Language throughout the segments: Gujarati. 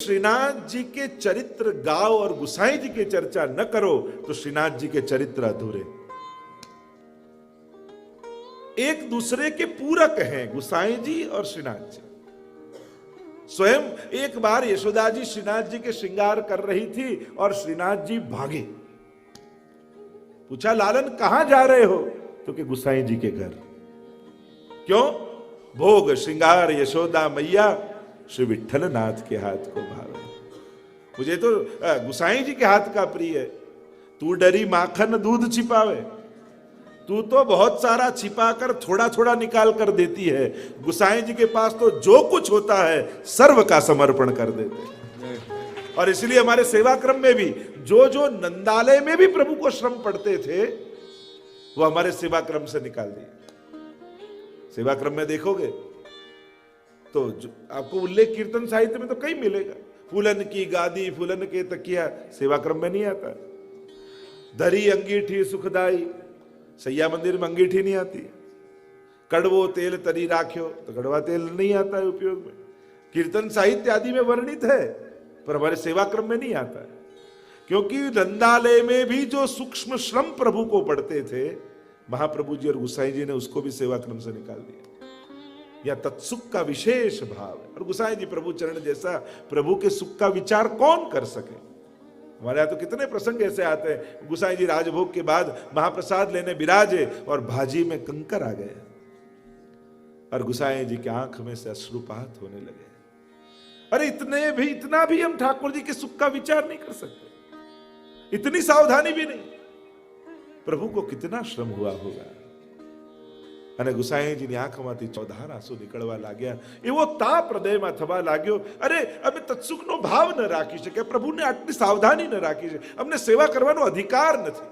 श्रीनाथ जी के चरित्र गाओ और गुसाई जी की चर्चा न करो तो श्रीनाथ जी के चरित्र अधूरे। एक दूसरे के पूरक हैं गुसाई जी और श्रीनाथ जी। स्वयं एक बार यशोदा जी श्रीनाथ जी के श्रृंगार कर रही थी और श्रीनाथ जी भागे। पूछा लालन कहां जा रहे हो? तो कि गुसाई जी के घर। क्यों? भोग श्रृंगार यशोदा मैया श्री विठ्ठल नाथ के हाथ को भावे। मुझे तो गुसाई जी के हाथ का प्रिय है। तू डरी माखन दूध छिपावे, तू तो बहुत सारा छिपा कर थोड़ा थोड़ा निकाल कर देती है। गुसाई जी के पास तो जो कुछ होता है सर्व का समर्पण कर देते हैं। और इसलिए हमारे सेवा क्रम में भी जो जो नंदालय में भी प्रभु को श्रम पड़ते थे वो हमारे सेवा क्रम से निकाल दिए। सेवा क्रम में देखोगे तो आपको उल्लेख कीर्तन साहित्य में तो कहीं मिलेगा। फूलन की गादी फूलन के तकिया सेवा क्रम में नहीं आता। धरी अंगीठी सुखदाई, सैया मंदिर में अंगीठी नहीं आती। कड़वो तेल तरी राख्यो तो कड़वा तेल नहीं आता है उपयोग में। कीर्तन साहित्य आदि में वर्णित है पर हमारे सेवा क्रम में नहीं आता है। क्योंकि नंदालय में भी जो सूक्ष्म श्रम प्रभु को पड़ते थे महाप्रभु जी और गुसाई जी ने उसको भी सेवा क्रम से निकाल दिया। या तत्सुख का विशेष भाव है। और गुसाई जी प्रभु चरण जैसा प्रभु के सुख का विचार कौन कर सके। हमारे यहां तो कितने प्रसंग ऐसे आते हैं। गुसाई जी राजभोग के बाद महाप्रसाद लेने विराजे और भाजी में कंकर आ गए और गुसाई जी की आंख में से अश्रुपात होने लगे। अरे इतना भी हम ठाकुर जी के सुख का विचार नहीं कर सकते, इतनी सावधानी भी नहीं। प्रभु को कितना श्रम हुआ होगा। અને ગુસાઈજીની આંખમાંથી ચોધાર આંસુ નીકળવા लाग्યા। એવો તાપ હૃદયમાં થવા लाग्યો। અરે અમે તત્સુખનો ભાવ ન રાખી શકે, પ્રભુને આટલી સાવધાની ન રાખી છે, અમને સેવા કરવાનો અધિકાર નથી।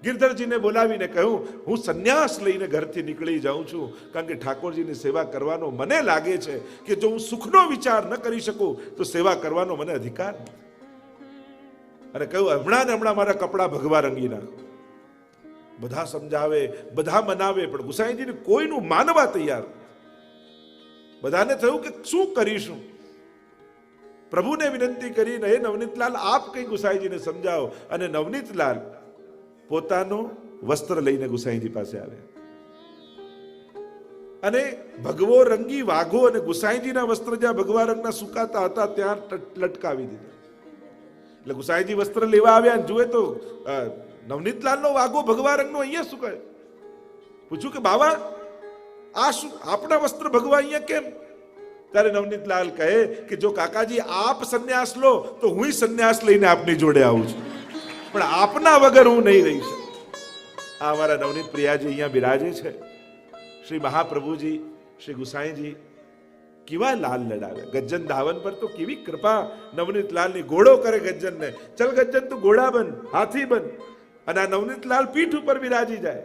गिरधरजीने બોલાવીને કહ્યું હું સંન્યાસ લઈને ઘરથી નીકળી જાઉં છું, કારણ કે ઠાકોરજીની સેવા કરવાનો મને લાગે છે કે જો હું સુખનો વિચાર ન કરી શકું તો સેવા કરવાનો મને અધિકાર નથી। અને કહ્યું હમણાં ને હમણાં મારા કપડા ભગવા રંગી નાખો। બધા સમજાવે બધા મનાવે પણ ગુસાઈજીને કોઈનું માનવા તૈયાર નથી। બધાને થયું કે શું કરીશું। પ્રભુને વિનંતી કરીને હે નવનીતલાલ આપ કઈ ગુસાઈજીને સમજાવો। અને નવનીતલાલ પોતાનો વસ્ત્ર લઈને ગુસાઈજી પાસે આવ્યા અને ભગવો રંગી વાઘો અને ગુસાઈજીના વસ્ત્ર જ્યાં ભગવા રંગના સુકાતા હતા ત્યાં લટકાવી દીધા। એટલે ગુસાઈજી વસ્ત્ર લેવા આવ્યા જુએ તો नवनीतलाल नो वागो भगवा रंग नो अहिया सुकाय। पूछू के बाबा आ शू आपना वस्त्र भगवा अहिया केम? त्यारे नवनीतलाल कहे कि जो काकाजी आप संन्यास लो तो हुई संन्यास लईने आपनी जोड़े आऊं छुं, पण आपना वगर हूं नहीं रही सकूं। आ हमारा नवनीत प्रियाजी अहिया बिराजे छे। श्री महाप्रभुजी श्री गुसाईजी केवा लाल लड़ावे। गज्जन धावन पर तो केवी कृपा। नवनीतलाल ने घोड़ो करे गज्जन ने, चल गज्जन तू घोड़ा बन हाथी बन। અને નવનીતલાલ પીઠ ઉપર બિરાજી જાય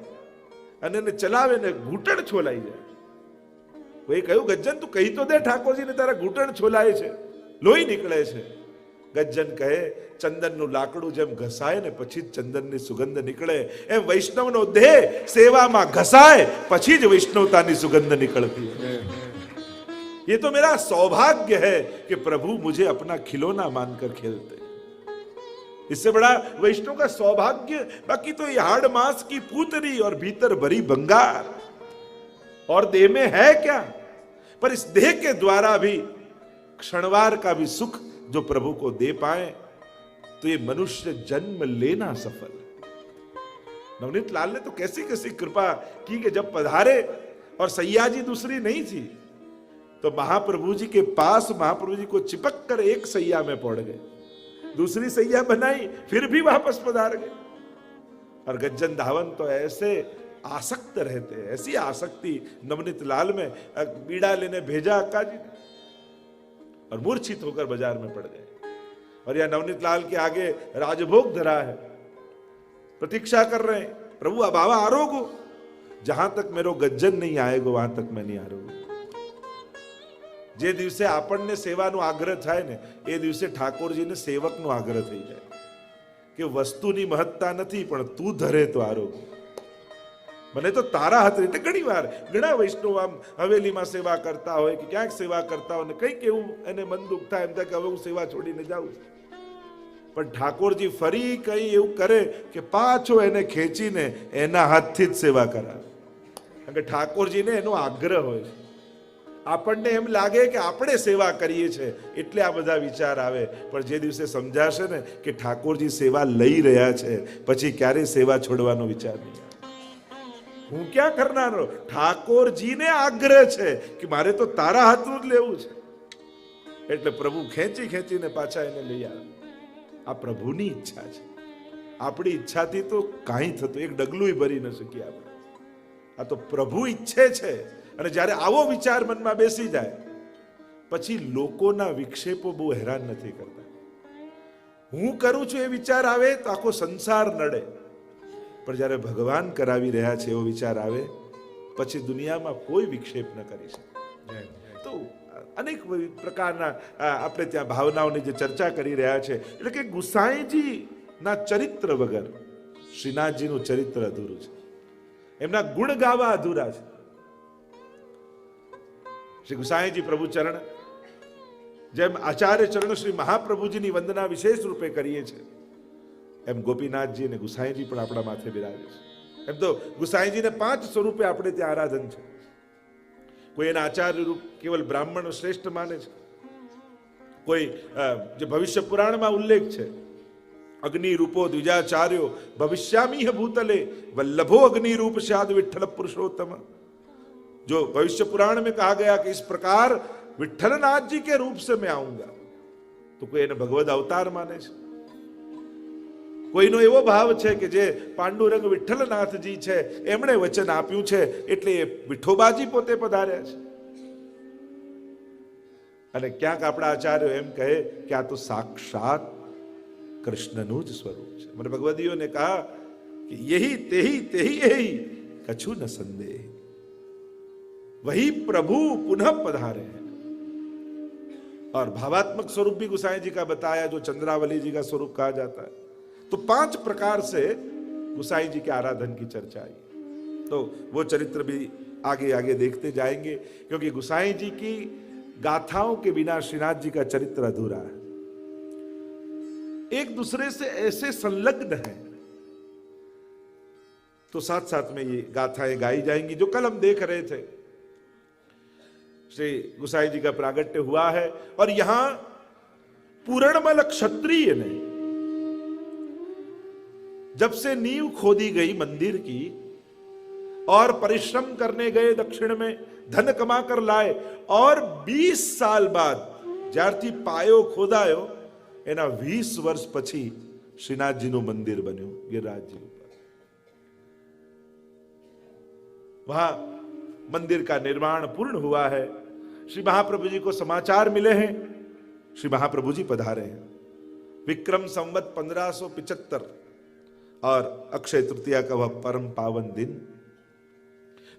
અને એને ચલાવે ને ઘૂંટણ છોલાઈ જાય। કોઈ કહ્યું ગજ્જન તું કહી તો દે ઠાકોરજીને તારા ઘૂંટણ છોલાય છે, લોહી નીકળે છે। ગજ્જન કહે ચંદનનું લાકડું જેમ ઘસાય ને પછી જ ચંદનની સુગંધ નીકળે એમ વૈષ્ણવનો દેહ સેવામાં ઘસાય પછી જ વૈષ્ણવતાની સુગંધ निकलती है। ये तो मेरा सौभाग्य है कि प्रभु मुझे अपना खिलौना मानकर खेलते। इससे बड़ा वैष्णव का सौभाग्य बाकी तो ये हाड़ मांस की पूतरी और भीतर भरी बंगार और देह में है क्या। पर इस देह के द्वारा भी क्षणवार का भी सुख जो प्रभु को दे पाए तो ये मनुष्य जन्म लेना सफल। नवनीत लाल ने तो कैसी कैसी कृपा की कि जब पधारे और सैया जी दूसरी नहीं थी तो महाप्रभु जी के पास महाप्रभु जी को चिपक कर एक सैया में पड़ गए, दूसरी सैया बनाई फिर भी वापस पधार गए। और गज्जन धावन तो ऐसे आसक्त रहते हैं, ऐसी आसक्ति नवनीत लाल में। बीड़ा लेने भेजा अक्का जी ने और मूर्छित होकर बाजार में पड़ गए। और यह नवनीत लाल के आगे राजभोग धरा है, प्रतीक्षा कर रहे हैं प्रभु अब आवा आरोगो। जहां तक मेरो गज्जन नहीं आएगो वहां तक मैं नहीं आरोगो। जे दिवसे આપણને સેવાનો આગ્રહ થાય ને એ દિવસે ઠાકોરજીને સેવકનો આગ્રહ થઈ જાય કે વસ્તુની મહત્તા નથી પણ તું ધરે તો આરોગ્ય। મને તો તારા હાથે. એટલે ઘણી વાર ઘણા વૈષ્ણવ આમ હવેલીમાં સેવા કરતા હોય કે ક્યાંક સેવા કરતા હોય ને કંઈક એવું એને મન દુઃખ થાય, એમ થાય કે હવે હું સેવા છોડીને જાઉં. પણ ઠાકોરજી ફરી કઈ એવું કરે કે પાછો એને ખેંચીને એના હાથથી જ સેવા કરાવે. કારણ કે ઠાકોરજીને એનો આગ્રહ હોય છે. આપણને એમ લાગે કે આપણે સેવા કરીએ છીએ એટલે આ બધા વિચાર આવે, પણ જે દિવસે સમજાશે ને કે ઠાકોરજી સેવા લઈ રહ્યા છે, પછી ક્યારેય સેવા છોડવાનો વિચાર નહીં આવે. હું ક્યાં કરનારો? ઠાકોરજીને આગ્રહ છે કે મારે તો તારા હાથનું જ લેવું છે. એટલે પ્રભુ ખેંચી ખેંચીને પાછા એને લઈ આવે. આ પ્રભુની ઈચ્છા છે. આપણી ઈચ્છાથી તો કાંઈ થતું, એક ડગલું ભરી ન શકીએ આપણે. આ તો પ્રભુ ઈચ્છે છે. અને જ્યારે આવો વિચાર મનમાં બેસી જાય પછી લોકોના વિક્ષેપો બહુ હેરાન નથી કરતા. હું કરું છું એ વિચાર આવે તો આખો સંસાર નડે, પણ જ્યારે ભગવાન કરાવી રહ્યા છે એવો વિચાર આવે પછી દુનિયામાં કોઈ વિક્ષેપ ન કરી શકે. તો અનેક પ્રકારના આપણે ત્યાં ભાવનાઓની જે ચર્ચા કરી રહ્યા છે, એટલે કે ગુસાઈજીના ચરિત્ર વગર શ્રીનાથજીનું ચરિત્ર અધૂરું છે. એમના ગુણ ગાવા અધૂરા છે. શ્રી ગુસાઈજી પ્રભુ ચરણ, જેમ આચાર્ય ચરણ શ્રી મહાપ્રભુજીની વંદના વિશેષ રૂપે કરીએ છીએ, એમ ગોપીનાથજી અને ગુસાઈજી પણ આપણા માથે બિરાજે છે. એમ તો ગુસાઈજીને 5 સ્વરૂપે આપણે ત્યાં આરાધન છે. કોઈ એના આચાર્ય રૂપ કેવલ બ્રાહ્મણ શ્રેષ્ઠ માને છે, કોઈ જે ભવિષ્ય પુરાણમાં ઉલ્લેખ છે, અગ્નિ રૂપો દ્વિજાચાર્યો ભવિષ્યામીહ ભૂતલે वल्लभो अग्नि रूप शाद विठ्ठल पुरुषोत्तम. जो भविष्य पुराण में कहा गया कि इस प्रकार विठ्ठलनाथ जी के रूप से मैं आऊंगा, तो कोई એને ભગવદ અવતાર માને છે, કોઈનો એવો ભાવ છે કે જે પાંડુરંગ વિઠ્ઠલનાથજી છે એમણે વચન આપ્યું છે એટલે એ વિઠોબાજી પોતે પધાર્યા છે. અને ક્યાંક આપણા આચાર્યો એમ કહે કે આ તો સાક્ષાત કૃષ્ણનું જ સ્વરૂપ છે. મને ભગવદીઓને કહા कि यही तेही तेही यही कछु न संदेह, वही प्रभु पुनः पधारे हैं. और भावात्मक स्वरूप भी गुसाई जी का बताया, जो चंद्रावली जी का स्वरूप कहा जाता है. तो 5 प्रकार से गुसाई जी के आराधन की चर्चा आई. तो वो चरित्र भी आगे आगे देखते जाएंगे, क्योंकि गुसाई जी की गाथाओं के बिना श्रीनाथ जी का चरित्र अधूरा है. एक दूसरे से ऐसे संलग्न है, तो साथ साथ में ये गाथाएं गाई जाएंगी. जो कल हम देख रहे थे, श्री गुसाई जी का प्रागट्य हुआ है, और यहां पूरणमल क्षत्रिय ने जब से नींव खोदी गई मंदिर की और परिश्रम करने गए, दक्षिण में धन कमा कर लाए, और 20 साल बाद ज्यारथी पायो खोदायो एना 20 वर्ष પછી શ્રીનાથજીનું મંદિર બન્યું गिरिराजजी ઉપર. वहां मंदिर का निर्माण पूर्ण हुआ है. श्री महाप्रभु जी को समाचार मिले हैं, श्री महाप्रभु जी पधारे हैं. विक्रम संवत 1575 और अक्षय तृतीया का वह परम पावन दिन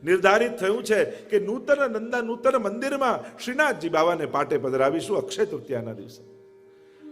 निर्धारित થયું છે કે નૂતન મંદિરમાં શ્રીનાથજી બાવાને પાટે પધરાવીશું અક્ષય તૃતીયાના દિવસે.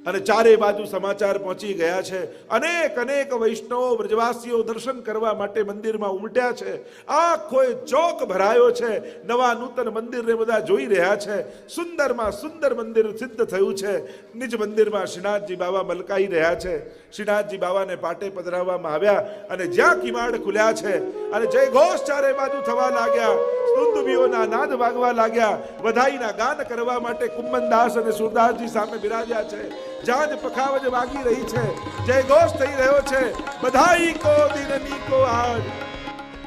અને ચારે બાજુ સમાચાર પહોંચી ગયા છે. અનેક અનેક વૈષ્ણવો વ્રજવાસીઓ દર્શન કરવા માટે મંદિરમાં ઉમટ્યા છે. આખો ચોક ભરાયો છે. નવા નૂતન મંદિરને બધા જોઈ રહ્યા છે. સુંદરમાં સુંદર મંદિર સિદ્ધ થયું છે. નિજ મંદિરમાં શ્રીનાથજી બાવા મલકાઈ રહ્યા છે. શ્રીનાથજી બાવાને પાટે પધરાવવામાં આવ્યા, અને જ્યાં કિવાડ ખુલ્યા છે અને જય ઘોષ ચારે બાજુ થવા લાગ્યા, સ્તુતિઓના નાદ વાગવા લાગ્યા, વધાઈના ગાન કરવા માટે કુંભનદાસ અને સુરદાસજી સામે બિરાજ્યા છે. જાજ પખાવજ વાગી રહી છે, જય ઘોષ થઈ રહ્યો છે. બધાઈ કો દિનની કો આજ.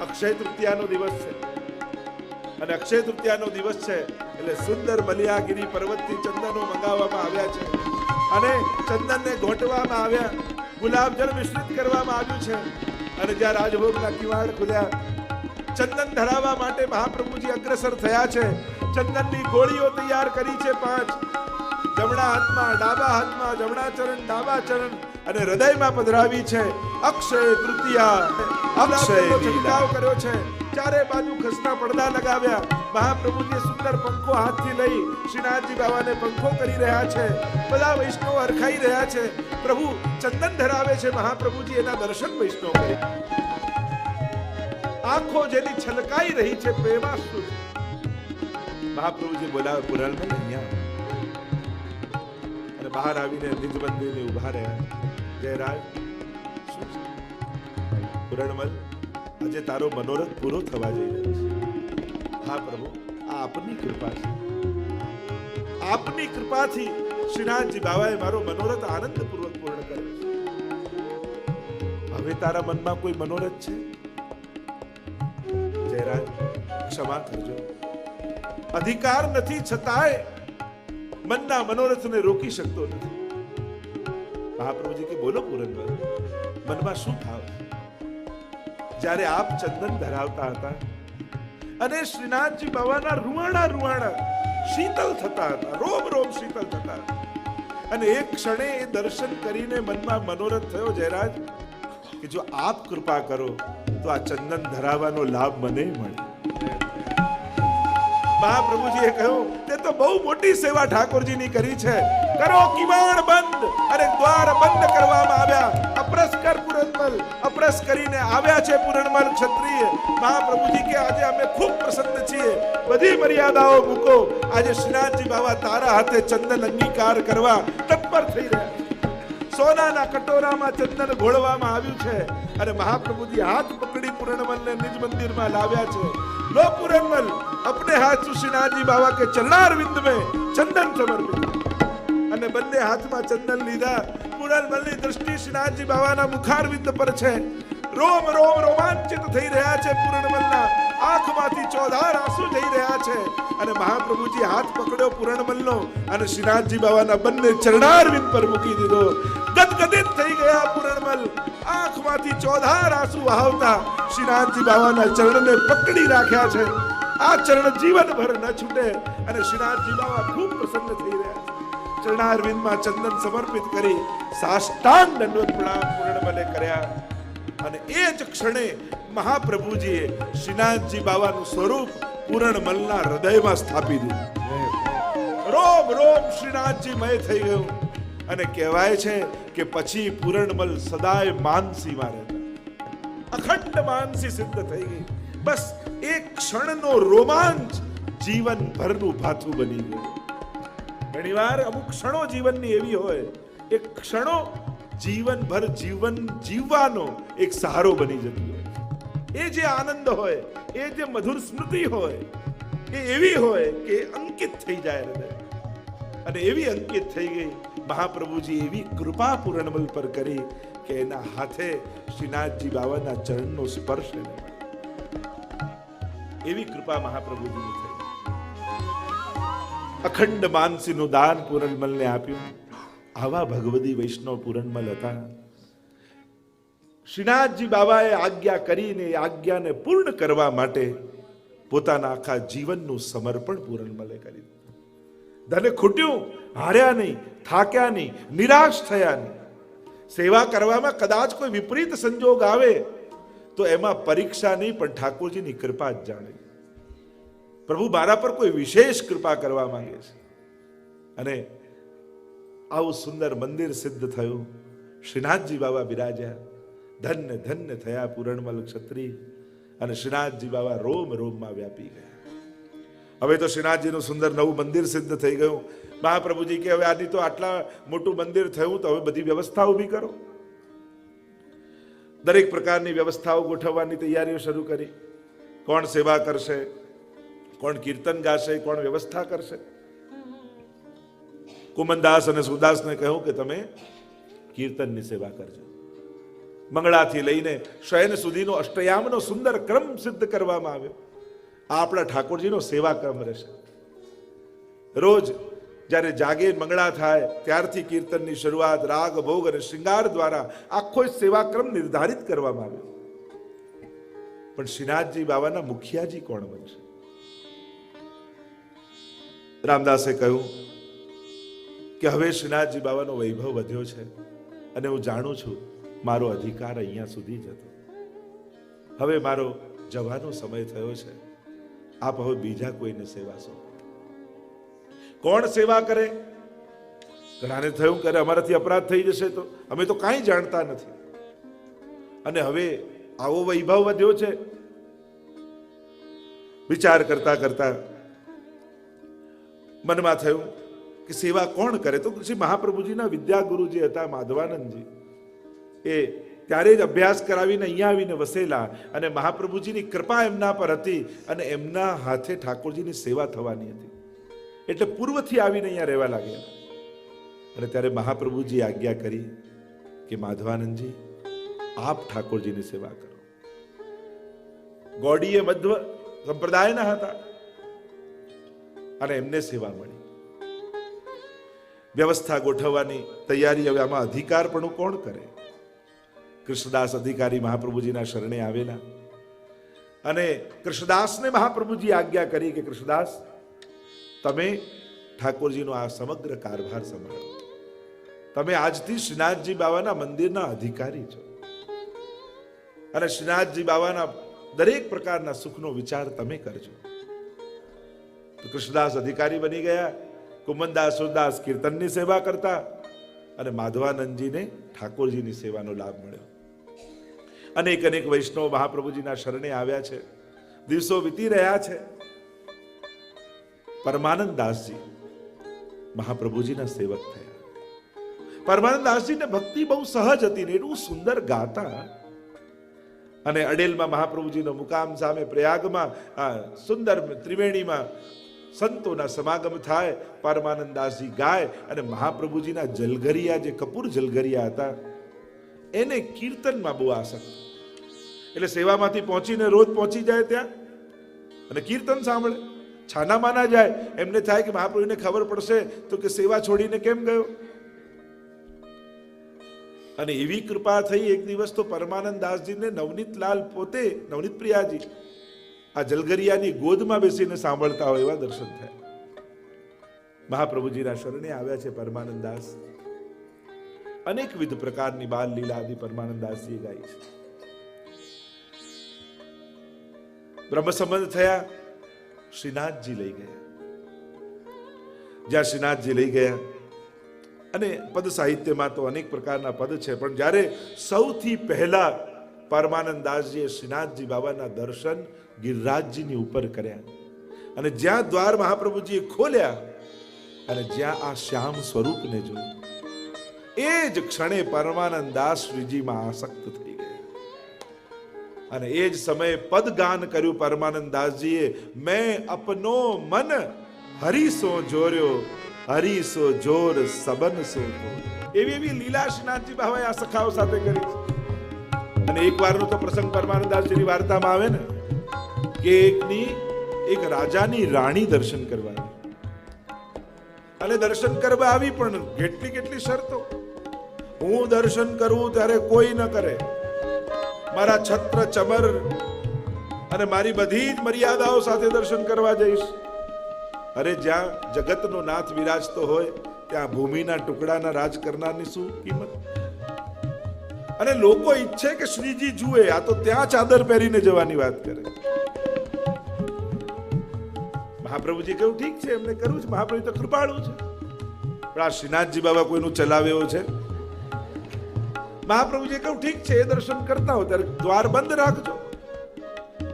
અક્ષય તૃતીયાનો દિવસ છે, અને અક્ષય તૃતીયાનો દિવસ છે એટલે સુંદર બલિયાગીરી પર્વતથી ચંદનો મંગાવવામાં આવ્યા છે, અને ચંદનને ઘોંટવામાં આવ્યા, ગુલાબજળ મિશ્રિત કરવામાં આવ્યું છે. અને જ્યાં રાજભોગના કિવાડ ખુલ્યા, ચંદન ધરાવવા માટે મહાપ્રભુજી અગ્રસર થયા છે. ચંદનની ગોળીઓ તૈયાર કરી છે 5, જમણા હાથમાં ડાબા હાથમાં જમણા ચરણ ડાબા ચરણ, અને હૃદયમાં પધરાવી છે. અક્ષય તૃતીયા અક્ષય છંટકાવ કર્યો છે. ચારે બાજુ ખસના પડદા લગાવ્યા. મહાપ્રભુજી સુંદર પંખો હાથથી લઈ શ્રીનાથજી બાવાને પંખો કરી રહ્યા છે. બધા વૈષ્ણવ હરખાઈ રહ્યા છે. પ્રભુ ચંદન ધરાવે છે. મહાપ્રભુજી એના દર્શન વૈષ્ણવ કરે. આંખો જેની છલકાઈ રહી છે પ્રેમાશ્રુ છે. મહાપ્રભુજી બોલાવે પુરણમલ અહીંયા, અને બહાર આવીને નિજ મંદિરે ઉભા રહ્યા. જયરાજ શું છે? પુરણમલ, આજે તારો મનોરથ પૂરો થવા જઈ રહ્યો છે. હા પ્રભુ, આ આપની કૃપા છે. આપની કૃપાથી શ્રીનાથજી બાવાએ મારો મનોરથ આનંદપૂર્વક પૂર્ણ કર્યો છે. હવે તારા મનમાં કોઈ મનોરથ છે? જયરાજ, ક્ષમા કરજો. અધિકાર નથી છતાંય મનના મનોરથને રોકી શકતો નથી. મહાપ્રભુજી કે બોલો પુરંદર, મનમાં શું ભાવ? જ્યારે આપ ચંદન ધરાવતા હતા અને શ્રીનાથજી બાવાના રૂવાણા રૂવાણા શીતલ થતા હતા, રોમ રોમ શીતલ થતા હતા, અને એક ક્ષણે એ દર્શન કરીને મનમાં મનોરથ થયો જયરાજ કે જો આપ કૃપા કરો તો આ ચંદન ધરાવવાનો લાભ મને મળે. મહાપ્રભુજીએ કહ્યું, તે તો બહુ મોટી સેવા ઠાકોરજીની કરી છે. કરો કિવાડ બંધ, અને દ્વાર બંધ કરવામાં આવ્યા. અપરસ કર પુરણમલ, અપરસ કરીને આવ્યા છે પુરણમલ ક્ષત્રિય. મહાપ્રભુજી કે આજે અમે ખૂબ પ્રસન્ન છીએ. બધી મર્યાદાઓ મૂકો. આજે શ્રીનાથજી બાવા તારા હાથે ચંદન અંગીકાર કરવા તત્પર થઈ રહ્યા છે. સોનાના કટોરામાં ચંદન ઘોળવામાં આવ્યું છે, અને મહાપ્રભુજી હાથ પકડી પુરણમલને નિજ મંદિરમાં લાવ્યા છે. लो पुरनमल, अपने हाथ श्रीनाथजी बाबा के चरणारविंद में चंदन समर्पित. અને બંને હાથમાં ચંદન લીધા. પુરનમલની દ્રષ્ટિ શ્રીનાથજી બાવાના મુખારવિંદ પર છે. રોમ રોમ રોમાંચિત થઈ રહ્યા છે. પુરનમલના આંખમાંથી ચોધાર આંસુ જઈ રહ્યા છે. અને મહાપ્રભુજી હાથ પકડ્યો પુરનમલનો અને શ્રીનાથજી બાવાના બંને ચરણારવિંદ પર મૂકી દીધો. ગદગદિત થઈ ગયા પુરનમલ. આંખમાંથી ચોધાર આંસુ વહાવતા શ્રીનાથજી બાવાના ચરણને પકડી રાખ્યા છે. આ ચરણ જીવનભર ન છૂટે. અને શ્રીનાથજી બાવા ખૂબ પ્રસન્ન થઈ રહ્યા છે. ચરણારવિંદમાં ચંદન સમર્પિત કરી સાષ્ટાંગ દંડવત પ્રણામ પુરણમલે કર્યા. અને એ જ ક્ષણે મહાપ્રભુજીએ શ્રીનાથજી બાવાનું સ્વરૂપ પુરણમલના હૃદયમાં સ્થાપી દીધું. રોમ રોમ શ્રીનાથજી મય થઈ ગયું. અને કહેવાય છે કે પછી પુરણમલ સદાય માનસીમાં રહેતા. અખંડ માનસી સિદ્ધ થઈ ગઈ. બસ એક ક્ષણનો રોમાંચ જીવનભરનું ભાથું બની ગયું. ઘણીવાર અમુક ક્ષણો જીવનની એવી હોય, એક ક્ષણો જીવનભર જીવન જીવવાનો એક સહારો બની જતી હોય. એ જે આનંદ હોય, એ જે મધુર સ્મૃતિ હોય, એ એવી હોય કે અંકિત થઈ જાય હૃદય. અને એવી અંકિત થઈ ગઈ. મહાપ્રભુજી એવી કૃપા પુરણમલ પર કરી કે એના હાથે શ્રીનાથજી બાવાના ચરણનો સ્પર્શ એને મળ્યો. એવી કૃપા મહાપ્રભુજીની થઈ. અખંડ માનસીનું દાન પુરણમલને આપ્યું. આવા ભગવદી વૈષ્ણવ પુરણમલ હતા. શ્રીનાથજી બાબાએ આજ્ઞા કરીને એ આજ્ઞાને પૂર્ણ કરવા માટે પોતાના આખા જીવનનું સમર્પણ પુરણમલે કરી. ધને ખૂટ્યું, હાર્યા નહીં, થાક્યા નહીં, નિરાશ થયા નહીં. સેવા કરવામાં કદાચ કોઈ વિપરીત સંજોગ આવે તો એમાં પરીક્ષા નહીં, પણ ઠાકોરજીની કૃપા જ જાણે. પ્રભુ મારા પર કોઈ વિશેષ કૃપા કરવા માંગે છે. અને આવું સુંદર મંદિર સિદ્ધ થયું. શ્રીનાથજી બાબા બિરાજ્યા. ધન્ય ધન્ય થયા પુરણમલ ક્ષત્રિય. અને શ્રીનાથજી બાબા રોમ રોમમાં વ્યાપી ગયા. હવે તો શ્રીનાથજીનું સુંદર નવું મંદિર સિદ્ધ થઈ ગયું. મહાપ્રભુજી કે હવે આની તો આટલા મોટું મંદિર થયું, તો હવે બધી વ્યવસ્થા ઊભી કરો. દરેક પ્રકારની વ્યવસ્થાઓ ગોઠવવાની તૈયારીઓ શરૂ કરી. કોણ સેવા કરશે, કોણ કીર્તન ગાશે, કોણ વ્યવસ્થા કરશે. કુમનદાસ અને સુદાસને કહ્યું કે તમે કીર્તનની સેવા કરજો. મંગળાથી લઈને શયન સુધીનો અષ્ટયામનો સુંદર ક્રમ સિદ્ધ કરવામાં આવ્યો. આ આપણા ઠાકોરજીનો સેવા ક્રમ રહેશે. રોજ જ્યારે જાગે મંગળા થાય ત્યારથી કીર્તનની શરૂઆત રાગ ભોગ અને શૃંગાર દ્વારા આખો સેવાક્રમ નિર્ધારિત કરવામાં આવ્યો. પણ શ્રીનાથજી બાબાના મુખિયાજી કોણ બનશે? રામદાસે કહ્યું કે હવે શ્રીનાથજી બાબાનો વૈભવ વધ્યો છે અને હું જાણું છું મારો અધિકાર અહીંયા સુધી જ હતો. હવે મારો જવાનો સમય થયો છે. આપ હવે બીજા કોઈને સેવા સોંપો. કોણ સેવા કરે? ઘણાને થયું કે અમારાથી અપરાધ થઈ જશે તો અમે તો કાંઈ જાણતા નથી. અને હવે આવો વૈભવ વધ્યો છે વિચાર કરતા કરતા મનમાં થયું કે સેવા કોણ કરે? તો શ્રી મહાપ્રભુજીના વિદ્યાગુરુ જે હતા માધવાનંદજી, એ ત્યારે જ અભ્યાસ કરાવીને અહીંયા આવીને વસેલા, અને મહાપ્રભુજીની કૃપા એમના પર હતી, અને એમના હાથે ઠાકોરજીની સેવા થવાની હતી, એટલે પૂર્વથી આવીને અહીંયા રહેવા લાગ્યા. અને ત્યારે મહાપ્રભુજી આજ્ઞા કરી કે માધવાનંદજી, આપ ઠાકોરજીની સેવા કરો. ગોડીએ મધ્વ સંપ્રદાયના હતા અને એમને સેવા મળી. વ્યવસ્થા ગોઠવવાની તૈયારી. હવે આમાં અધિકાર પણ કોણ કરે? કૃષ્ણદાસ અધિકારી મહાપ્રભુજીના શરણે આવેલા, અને કૃષ્ણદાસને મહાપ્રભુજી આજ્ઞા કરી કે કૃષ્ણદાસ, તમે ઠાકોરજીનો આ સમગ્ર કારભાર સંભાળો. તમે આજથી શ્રીનાથજી બાવાના મંદિરના અધિકારી છો, અને શ્રીનાથજી બાવાના દરેક પ્રકારના સુખનો વિચાર તમે કરજો. તો કૃષ્ણદાસ અધિકારી બની ગયા. કુમનદાસ સુરદાસ કીર્તનની સેવા કરતા, અને માધવાનંદજીને ઠાકોરજીની સેવાનો લાભ મળ્યો. અનેક અનેક વૈષ્ણવ મહાપ્રભુજીના શરણે આવ્યા છે. દિવસો વીતી રહ્યા છે. પરમાનંદ દાસજી મહાપ્રભુજીના સેવક થયા. પરમાનંદ દાસજીને ભક્તિ બહુ સહજ હતી ને એટલું સુંદર ગાતા. અને અડેલમાં મહાપ્રભુજીનો મુકામ સામે પ્રયાગમાં સુંદર ત્રિવેણીમાં સંતોના સમાગમ થાય. પરમાનંદ દાસજી ગાય, અને મહાપ્રભુજીના જલઘરિયા, જે કપૂર જલઘરિયા હતા, એને કીર્તનમાં બહુ આસક્ત. એટલે સેવામાંથી પહોંચીને રોજ પહોંચી જાય ત્યાં અને કીર્તન સાંભળે. છાના માના જાય. એમને થાય કે મહાપ્રભુને ખબર પડશે તો કે સેવા છોડીને કેમ ગયો. અને એવી કૃપા થઈ, એક દિવસ તો પરમાનંદ દાસજીને નવનીતલાલ પોતે, નવનીત પ્રિયાજી, આ જલગરિયાની ગોદમાં બેસીને સાંભળતા હોય એવા દર્શન થયા. મહાપ્રભુજીના શરણે આવ્યા છે પરમાનંદ દાસ. અનેકવિધ પ્રકારની બાલ લીલા આદિ પરમાનંદ દાસજી ગાઈ છે. બ્રહ્મ સંબંધ થયા. શ્રીનાથજી લઈ ગયા. જ્યાં શ્રીનાથજી લઈ ગયા, અને પદ સાહિત્યમાં તો અનેક પ્રકારના પદ છે, પણ જ્યારે સૌથી પહેલા પરમાનંદ દાસજીએ શ્રીનાથજી બાબાના દર્શન ગિરિરાજજીની ઉપર કર્યા, અને જ્યાં દ્વાર મહાપ્રભુજીએ ખોલ્યા, અને જ્યાં આ શ્યામ સ્વરૂપને જોયું, એ જ ક્ષણે પરમાનંદ દાસ શ્રીજીમાં આસક્ત થઈ ગયા. અને એ જ સમયે પદ ગાન કર્યું પરમાનંદ દાસજીએ, મેં અપનો મન હરિસો જોર્યો, હરિસો જોર સબન સો. એવી એવી લીલા શ્રીનાથજી બાબાએ આ સખાઓ સાથે કરી છે. અને એક વારનો તો પ્રસંગ પરમાનંદ દાસજીની વાર્તામાં આવે ને, કે એક રાજાની રાણી દર્શન કરવા આવી, અને દર્શન કરવા આવી, પણ કેટલી શરતો. હું દર્શન કરું ત્યારે કોઈ ન કરે, મારા છત્ર ચમર અને મારી બધી જ મર્યાદાઓ સાથે દર્શન કરવા જઈશ. અરે જ્યાં જગતનો નાથ વિરાજતો હોય ત્યાં ભૂમિના ટુકડાના રાજ કરનારની શું કિંમત? અને લોકો ઈચ્છે કે શ્રીજી જુએ, આ તો ત્યાં ચાદર પહેરીને જવાની વાત કરે. મહાપ્રભુજી કહ્યું ઠીક છે, એમને કરવું છે. મહાપ્રભુ તો કૃપાળુ છે, પણ આ શ્રીનાથજી બાબા કોઈનું ચલાવ્યો છે. મહાપ્રભુજી કહ્યું ઠીક છે, એ દર્શન કરતા હો ત્યારે દ્વાર બંધ રાખજો.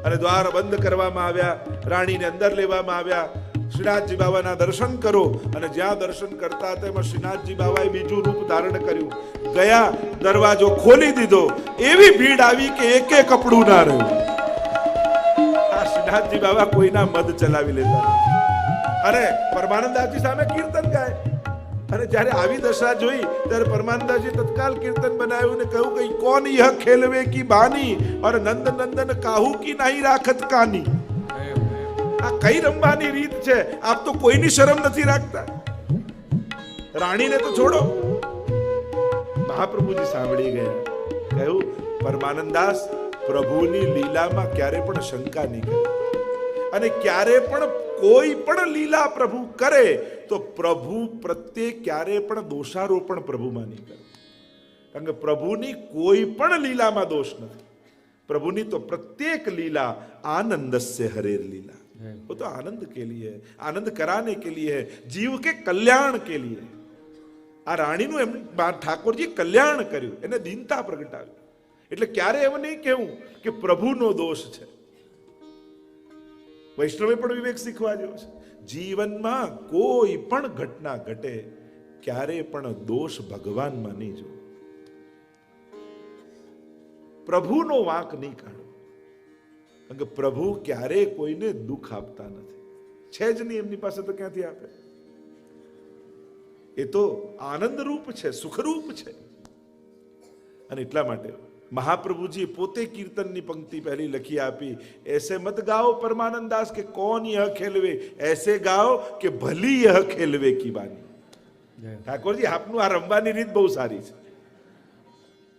અને દ્વાર બંધ કરવામાં આવ્યા. રાણીને અંદર લેવામાં આવ્યા. શ્રીનાથજી બાબાના દર્શન કરો. અને જ્યાં દર્શન કરતા હતા એમાં શ્રીનાથજી બાબાએ બીજું રૂપ ધારણ કર્યું. ગયા, દરવાજો ખોલી દીધો, એવી ભીડ આવી કે એકે કપડું ના રહ્યું. આ શ્રીનાથજી બાબા કોઈના મદ ચલાવી લેતા. અને પરમાનંદાસજી સામે કીર્તન ગાય. અને જ્યારે આવી દશા જોઈ ત્યારે પરમાનંદાસજી તત્કાલ કીર્તન બનાવ્યું ને કહ્યું કે કોણ યહ ખેલવે કી બાની और નંદ નંદન કાહુ કી નહીં રાખત કાની. આ કઈ રમવાની રીત છે? આપ તો કોઈની શરમ નથી રાખતા. રાણીને તો છોડો. મહાપ્રભુજી સાંભળી ગયા. કહ્યું પરમાનંદાસ, પ્રભુની લીલામાં ક્યારે પણ શંકા નહીં કરે, અને ક્યારે પણ કોઈ પણ લીલા પ્રભુ કરે તો પ્રભુ પ્રત્યે ક્યારે પણ દોષારોપણ પ્રભુમાં નહીં કરે. કારણ કે પ્રભુની કોઈ પણ લીલામાં દોષ નથી. प्रभुनी तो प्रत्येक लीला आनंद से हरेर लीला, वो तो आनंद के लिए, आनंद कराने के लिए है, जीव के कल्याण के लिए. આ રાણીનું એમ ઠાકોરજી કલ્યાણ કર્યું, એને દીનતા પ્રગટાવી. એટલે ક્યારે એમ નહીં કહેવું કે પ્રભુનો દોષ છે. વૈષ્ણવે પણ વિવેક શીખવા જેવો છે. જીવનમાં કોઈ પણ ઘટના ઘટે ક્યારે પણ દોષ ભગવાનમાં નહીં જો, પ્રભુનો વાંક નહીં કાઢો, કારણ કે પ્રભુ ક્યારે કોઈને દુઃખ આપતા નથી, છે જ નહીં એમની પાસે, તો ક્યાંથી આપે? એ તો આનંદ રૂપ છે, સુખરૂપ છે. અને એટલા માટે મહાપ્રભુજી પોતે કીર્તનની પંક્તિ પહેલી લખી આપી, એસે મત ગાઓ પરમાનંદ દાસ કે કોણ યહ ખેલવે, એસે ગાઓ કે ભલી યહ ખેલવે કી બાની. ઠાકોરજી આપનું આ રમવાની રીત બહુ સારી છે,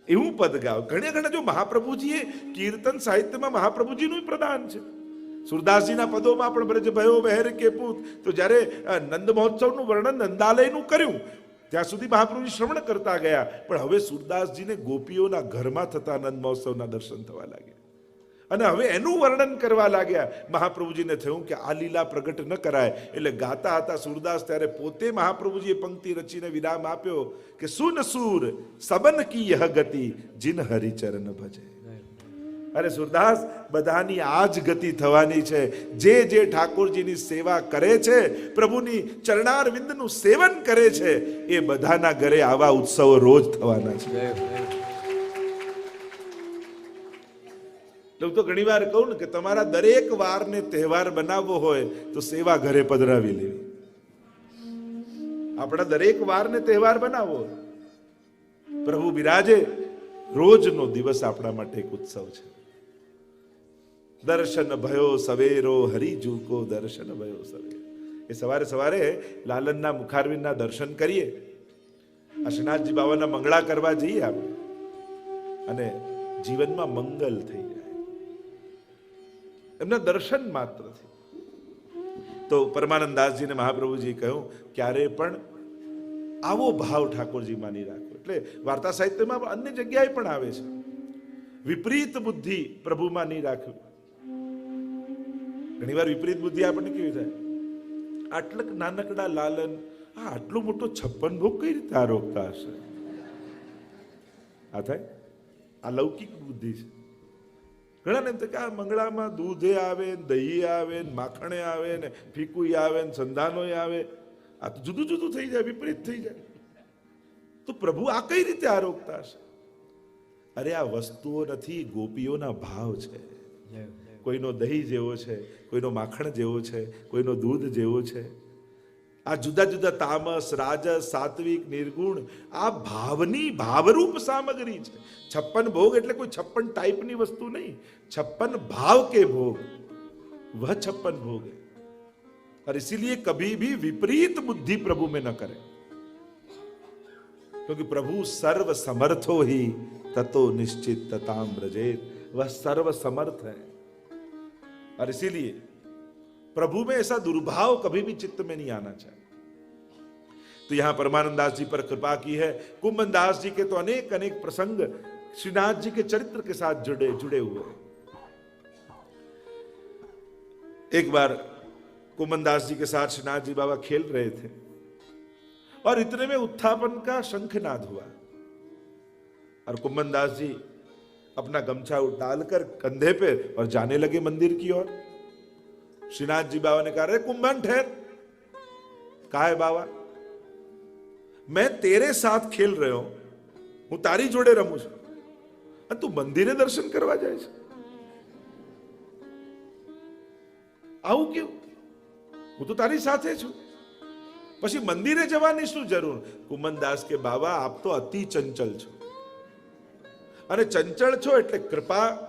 એવું પદ ગાઓ. ઘણા ઘણા જો મહાપ્રભુજીએ કીર્તન સાહિત્યમાં મહાપ્રભુજીનું પ્રદાન છે. સુરદાસજીના પદોમાં પણ બ્રજ ભયો બહેર કે પૂત, તો જ્યારે નંદ મહોત્સવનું વર્ણન નંદાલયનું કર્યું ત્યાં સુધી મહાપ્રભુજી શ્રવણ કરતા ગયા, પણ હવે સુરદાસજીને ગોપીઓના ઘરમાં થતા નંદ મહોત્સવના દર્શન થવા લાગ્યા અને હવે એનું વર્ણન કરવા લાગ્યા. મહાપ્રભુજીને થયું કે આ લીલા પ્રગટ ન કરાય, એટલે ગાતા હતા સુરદાસ. ત્યારે પોતે મહાપ્રભુજીએ પંક્તિ રચીને વિરામ આપ્યો કે સુન સૂર સબન કી યહ ગતિ જિન હરિચરણ ભજે. અરે સુરદાસ, બધાની આ જ ગતિ થવાની છે. જે જે ઠાકોરજીની સેવા કરે છે, પ્રભુની ચરણારવિંદનું સેવન કરે છે, એ બધાના ઘરે આવા ઉત્સવો રોજ થવાના છે. તો ઘણી વાર કહું ને કે તમારા દરેક વારને તહેવાર બનાવવો હોય તો સેવા ઘરે પધરાવી લેવી. આપણા દરેક વારને તહેવાર બનાવવો હોય, પ્રભુ બિરાજે, રોજનો દિવસ આપણા માટે એક ઉત્સવ છે. દર્શન ભયો સવેરો હરિજુ કો દર્શન ભયો સવેરો. એ સવારે સવારે લાલનના મુખારવિંદના દર્શન કરીએ, આ શ્રીનાથજી બાબાના મંગળા કરવા જઈએ આપણે, અને જીવનમાં મંગલ થઈ જાય એમના દર્શન માત્રથી. તો પરમાનંદ દાસજીને મહાપ્રભુજી કહ્યું, ક્યારે પણ આવો ભાવ ઠાકોરજી માની રાખો. એટલે વાર્તા સાહિત્યમાં અન્ય જગ્યાએ પણ આવે છે, વિપરીત બુદ્ધિ પ્રભુમાં નહીં રાખવી. ઘણી વાર વિપરીત બુદ્ધિ આપણને કેવી થાય, આટલા નાનકડા લાલન આટલો મોટો 56 ભોગ કઈ રીતે આરોગતા હશે? આ થાય, આ લૌકિક બુદ્ધિ છે. ઘણા ને કે આ મંગળામાં દૂધે આવે, દહીં આવે, માખણે આવે, ને ફીકું આવે, ને સંધાનો આવે, આ તો જુદું જુદું થઈ જાય, વિપરીત થઈ જાય. તો પ્રભુ આ કઈ રીતે આરોગતા હશે? અરે આ વસ્તુઓ નથી, ગોપીઓના ભાવ છે. કોઈનો દહીં જેવો છે, કોઈનો માખણ જેવો છે, કોઈનો દૂધ જેવો છે. આ જુદા જુદા તામસ, રાજસ, સાત્વિક, નિર્ગુણ, આ ભાવની ભાવરૂપ સામગ્રી છે. 56 ભોગ એટલે કોઈ 56 ટાઈપની વસ્તુ નહીં, 56 भाव के भोग, वह 56 भोग है. और इसीलिए कभी भी विपरीत बुद्धि प्रभु में न करें, क्योंकि प्रभु सर्व समर्थो ही ततो निश्चित तताम ब्रजेत. वह सर्व समर्थ है, और इसीलिए प्रभु में ऐसा दुर्भाव कभी भी चित्त में नहीं आना चाहिए. तो यहां परमानंद दास जी पर कृपा की है. कुंभन दास जी के तो अनेक अनेक प्रसंग श्रीनाथ जी के चरित्र के साथ जुड़े हुए हैं. एक बार कुंभन दास जी के साथ श्रीनाथ जी बाबा खेल रहे थे, और इतने में उत्थापन का शंखनाद हुआ, और कुंभन दास जी अपना गमछा डालकर कंधे पे और जाने लगे मंदिर की ओर. श्रीनाथ जी बाबा ने कहा, अरे कुंभन ठहर. कहा है बाबा, मैं तेरे साथ खेल रहे हूं, હું તારી જોડે રમું છું, અને તું મંદિરે દર્શન કરવા જાય છે? આવું કેવું? હું તો તારી સાથે છું, પછી મંદિરે જવાની શું જરૂર? કુંભનદાસ કે બાબા, આપ તો અતિ ચંચલ છો, અને ચંચળ છો એટલે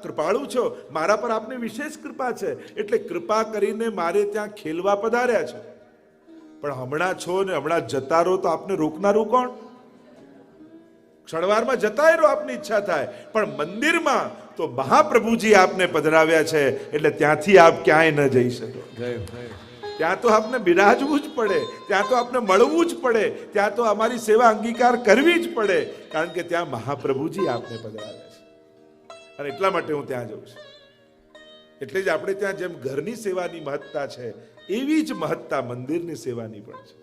કૃપાળુ છો. મારા પર આપની વિશેષ કૃપા છે, એટલે કૃપા કરીને મારે ત્યાં ખેલવા પધાર્યા છે. પણ હમણાં છો ને હમણાં જતા રહો તો આપને રોકનારું કોણ? ક્ષણવારમાં જતાય રહો, આપની ઈચ્છા થાય, પણ મંદિરમાં તો મહાપ્રભુજી આપને પધરાવ્યા છે, એટલે ત્યાંથી આપ ક્યાંય ન જઈ શકો. ત્યાં તો આપને બિરાજવું જ પડે, ત્યાં તો આપને મળવું જ પડે, ત્યાં તો અમારી સેવા અંગીકાર કરવી જ પડે, કારણ કે ત્યાં મહાપ્રભુજી આપને પધરાવ્યા છે. અને એટલા માટે હું ત્યાં જઉં છું. એટલે જ આપણે ત્યાં જેમ ઘરની સેવાની મહત્તા છે, એવી જ મહત્તા મંદિરની સેવાની પણ છે.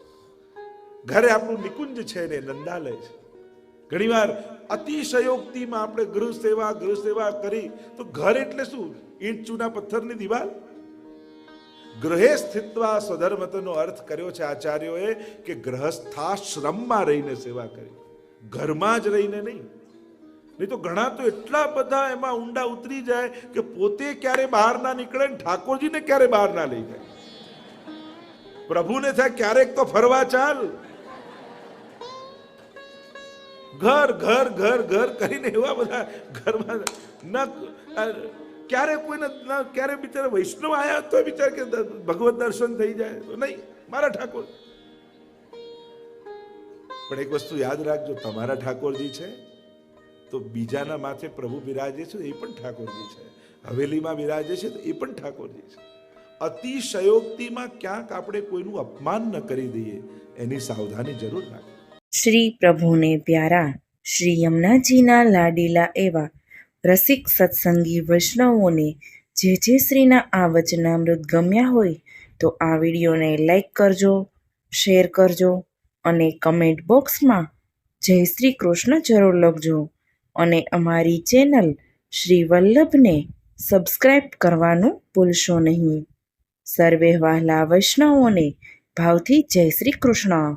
ઘરે આપણું નિકુંજ છે ને નંદાલય છે. ઘણીવાર અતિશયોક્તિમાં આપણે ગૃહ સેવા કરી, તો ઘર એટલે શું? ઈંટ ચૂના પથ્થરની દિવાલ? ગૃહે સ્થિત્વા સ્વધર્મતનો અર્થ કર્યો છે આચાર્યોએ કે ગ્રહસ્થાશ્રમમાં રહીને સેવા કરી, ઘરમાં જ રહીને નહીં. નહીં તો ઘણા તો એટલા બધા એમાં ઊંડા ઉતરી જાય કે પોતે ક્યારે બહાર ના નીકળે ને ઠાકોરજીને ક્યારે બહાર ના લઈ જાય. પ્રભુને થાય ક્યારેક તો ફરવા ચાલ. ઘર ઘર ઘર ઘર કરીને એવા બધા ઘરમાં ક્યારે કોઈને ક્યારે બિચારા વૈષ્ણવ આવ્યા તો બિચાર કે ભગવત દર્શન થઈ જાય તો નહીં, મારા ઠાકોર. પણ એક વસ્તુ યાદ રાખજો, તમારા ઠાકોરજી છે તો બીજાના માથે પ્રભુ બિરાજે છે એ પણ ઠાકોરજી છે, હવેલીમાં બિરાજે છે તો એ પણ ઠાકોરજી છે. અતિશયોક્તિમાં ક્યાંક આપણે કોઈનું અપમાન ન કરી દઈએ એની સાવધાની જરૂર રાખો. શ્રી પ્રભુને પ્યારા શ્રી યમુનાજીના લાડીલા એવા રસિક સત્સંગી વૈષ્ણવોને જે શ્રીના આ વચનામૃત ગમ્યા હોય તો આ વિડીયોને લાઈક કરજો, શેર કરજો અને કમેન્ટ બોક્સમાં જય શ્રી કૃષ્ણ જરૂર લખજો અને અમારી ચેનલ શ્રી વલ્લભને સબસ્ક્રાઈબ કરવાનું ભૂલશો નહીં. સર્વે વહાલા વૈષ્ણવોને ભાવથી જય શ્રી કૃષ્ણ.